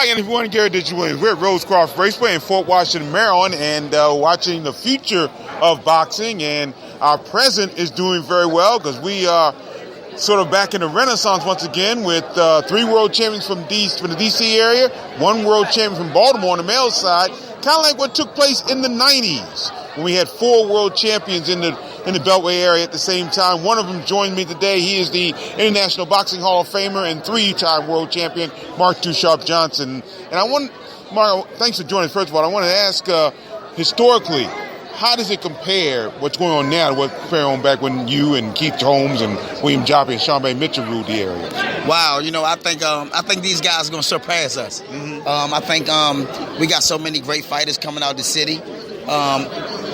Hi, everyone. Gary Digit Williams. We're at Rosecroft Raceway in Fort Washington, Maryland, and watching the future of boxing. And our present is doing very well because we are sort of back in the Renaissance once again with 3 world champions from the D.C. area, 1 world champion from Baltimore on the male side, kind of like what took place in the 90s when we had 4 world champions in the Beltway area at the same time. One of them joined me today. He is the International Boxing Hall of Famer and 3-time world champion, Mark Too Sharp Johnson. And Mark, thanks for joining us. First of all, I want to ask, historically, how does it compare what's going on now to what's going on back when you and Keith Holmes and William Joppy and Sean Bay Mitchell ruled the area? Wow, I think these guys are going to surpass us. Mm-hmm. I think we got so many great fighters coming out of the city.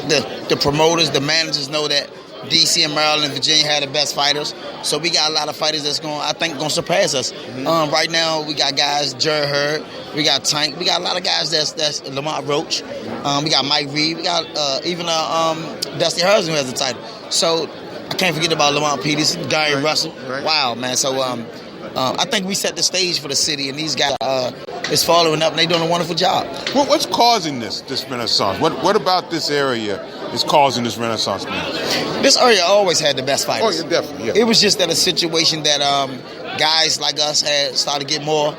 The promoters, the managers know that D.C. and Maryland and Virginia had the best fighters. So we got a lot of fighters that's going to surpass us. Mm-hmm. Right now, we got guys, Jerry Hurd, we got Tank, we got a lot of guys that's Lamont Roach. We got Mike Reed, we got even Dusty Hudson who has the title. So I can't forget about Lamont Peterson, Gary Russell. Right. Wow, man. So I think we set the stage for the city, and these guys is following up, and they're doing a wonderful job. What's causing this renaissance? What about this area is causing this renaissance now? This area always had the best fighters. Oh, yeah, definitely. Yeah. It was just that a situation that guys like us had started to get more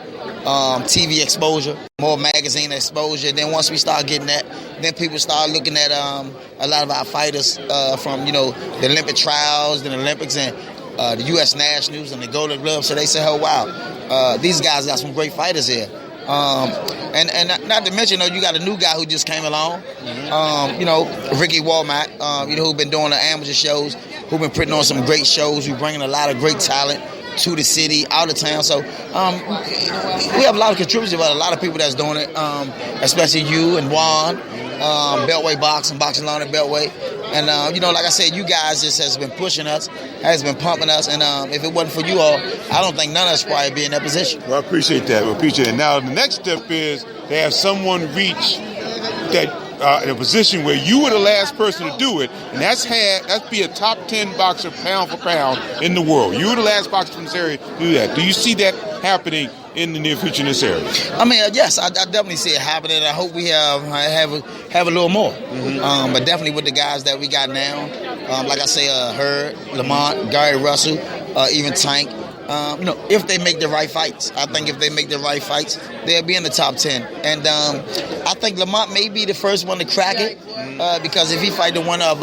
TV exposure, more magazine exposure. Then once we started getting that, then people started looking at a lot of our fighters from the Olympic trials, the Olympics, and the U.S. Nationals and the Golden Glove. So they said, "Oh wow, these guys got some great fighters here." And not to mention, you got a new guy who just came along. Ricky Walmart, who's been doing the amateur shows, who's been putting on some great shows, who's bringing a lot of great talent to the city, out of town. So we have a lot of contributors, but a lot of people that's doing it, especially you and Juan, Beltway Boxing Law and Beltway. And, like I said, you guys just has been pushing us, has been pumping us. And if it wasn't for you all, I don't think none of us would probably be in that position. Well, I appreciate that. We appreciate it. Now, the next step is to have someone reach that in a position where you were the last person to do it, and that's be a top 10 boxer pound for pound in the world. You were the last boxer from this area to do that. Do you see that happening in the near future in this area? I mean, yes, I definitely see it happening. I hope we have a little more. Mm-hmm. But definitely with the guys that we got now, like I say, Hurd, Lamont, Gary Russell, even Tank. If they make the right fights. I think if they make the right fights, they'll be in the top 10. And I think Lamont may be the first one to crack it because if he fight the one of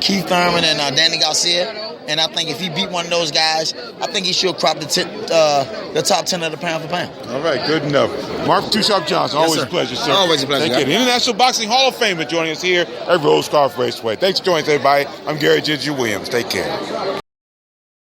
Keith Thurman and Danny Garcia, and I think if he beat one of those guys, I think he should crop the top 10 of the pound for pound. All right, good enough. Mark Too Sharp Johnson, always a pleasure, sir. Always a pleasure. Thank you. The International Boxing Hall of Famer joining us here at Rosecroft Raceway. Thanks for joining us, everybody. I'm Gary Digit Williams. Take care.